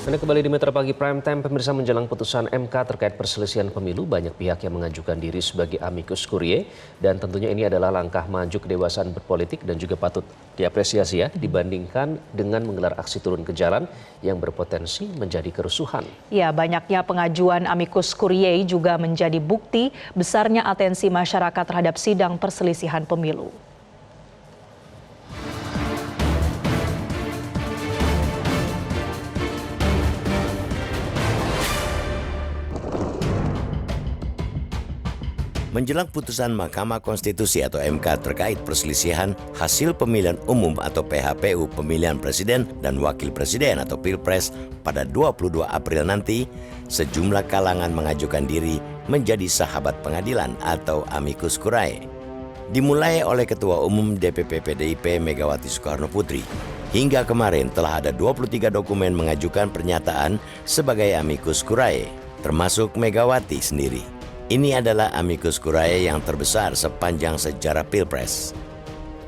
Anda kembali di Metro Pagi Prime Time, pemirsa. Menjelang putusan MK terkait perselisihan pemilu, banyak pihak yang mengajukan diri sebagai amicus curiae, dan tentunya ini adalah langkah maju kedewasaan berpolitik dan juga patut diapresiasi dibandingkan dengan menggelar aksi turun ke jalan yang berpotensi menjadi kerusuhan. Ya, banyaknya pengajuan amicus curiae juga menjadi bukti besarnya atensi masyarakat terhadap sidang perselisihan pemilu. Menjelang putusan Mahkamah Konstitusi atau MK terkait perselisihan hasil pemilihan umum atau PHPU pemilihan presiden dan wakil presiden atau Pilpres pada 22 April nanti, sejumlah kalangan mengajukan diri menjadi sahabat pengadilan atau amicus curiae. Dimulai oleh Ketua Umum DPP PDIP Megawati Soekarno Putri. Hingga kemarin telah ada 23 dokumen mengajukan pernyataan sebagai amicus curiae, termasuk Megawati sendiri. Ini adalah amicus curiae yang terbesar sepanjang sejarah Pilpres.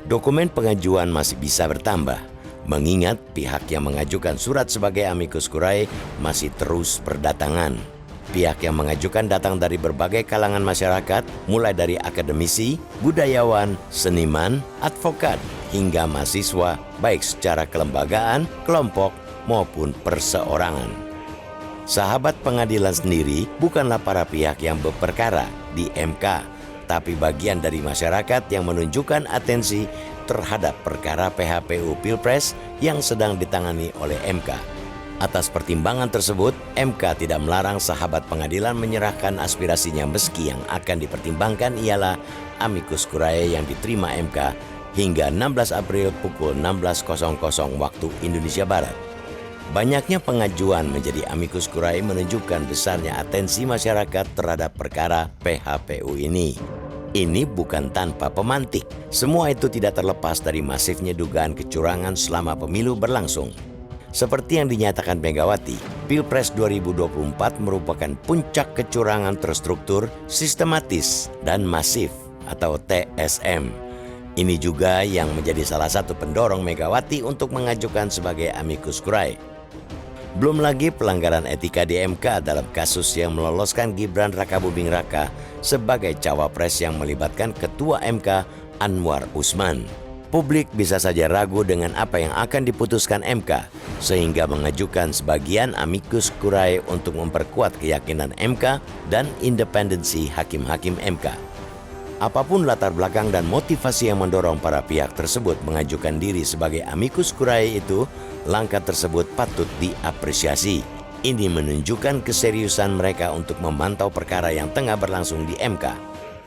Dokumen pengajuan masih bisa bertambah, mengingat pihak yang mengajukan surat sebagai amicus curiae masih terus berdatangan. Pihak yang mengajukan datang dari berbagai kalangan masyarakat, mulai dari akademisi, budayawan, seniman, advokat, hingga mahasiswa, baik secara kelembagaan, kelompok, maupun perseorangan. Sahabat pengadilan sendiri bukanlah para pihak yang berperkara di MK, tapi bagian dari masyarakat yang menunjukkan atensi terhadap perkara PHPU Pilpres yang sedang ditangani oleh MK. Atas pertimbangan tersebut, MK tidak melarang sahabat pengadilan menyerahkan aspirasinya meski yang akan dipertimbangkan ialah amicus curiae yang diterima MK hingga 16 April pukul 16.00 waktu Indonesia Barat. Banyaknya pengajuan menjadi amicus curiae menunjukkan besarnya atensi masyarakat terhadap perkara PHPU ini. Ini bukan tanpa pemantik. Semua itu tidak terlepas dari masifnya dugaan kecurangan selama pemilu berlangsung. Seperti yang dinyatakan Megawati, Pilpres 2024 merupakan puncak kecurangan terstruktur, sistematis, dan masif atau TSM. Ini juga yang menjadi salah satu pendorong Megawati untuk mengajukan sebagai amicus curiae. Belum lagi pelanggaran etika di MK dalam kasus yang meloloskan Gibran Rakabuming Raka sebagai cawapres yang melibatkan Ketua MK Anwar Usman. Publik bisa saja ragu dengan apa yang akan diputuskan MK, sehingga mengajukan sebagian amicus curiae untuk memperkuat keyakinan MK dan independensi hakim-hakim MK. Apapun latar belakang dan motivasi yang mendorong para pihak tersebut mengajukan diri sebagai amicus curiae itu, langkah tersebut patut diapresiasi. Ini menunjukkan keseriusan mereka untuk memantau perkara yang tengah berlangsung di MK.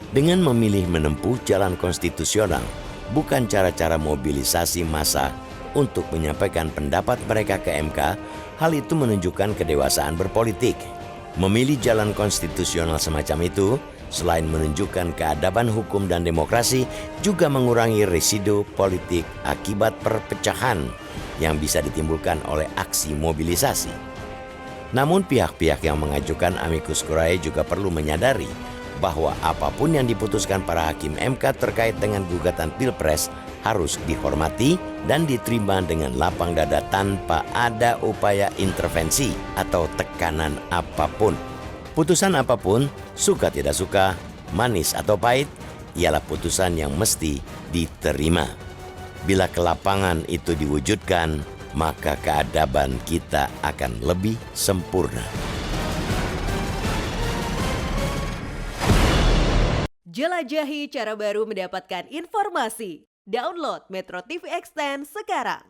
Dengan memilih menempuh jalan konstitusional, bukan cara-cara mobilisasi massa untuk menyampaikan pendapat mereka ke MK, hal itu menunjukkan kedewasaan berpolitik. Memilih jalan konstitusional semacam itu, selain menunjukkan keadaban hukum dan demokrasi, juga mengurangi residu politik akibat perpecahan yang bisa ditimbulkan oleh aksi mobilisasi. Namun pihak-pihak yang mengajukan amicus curiae juga perlu menyadari bahwa apapun yang diputuskan para hakim MK terkait dengan gugatan Pilpres harus dihormati dan diterima dengan lapang dada tanpa ada upaya intervensi atau tekanan apapun. Putusan apapun, suka tidak suka, manis atau pahit, ialah putusan yang mesti diterima. Bila kelapangan itu diwujudkan, maka keadaban kita akan lebih sempurna. Jelajahi cara baru mendapatkan informasi. Download Metro TV Extend sekarang.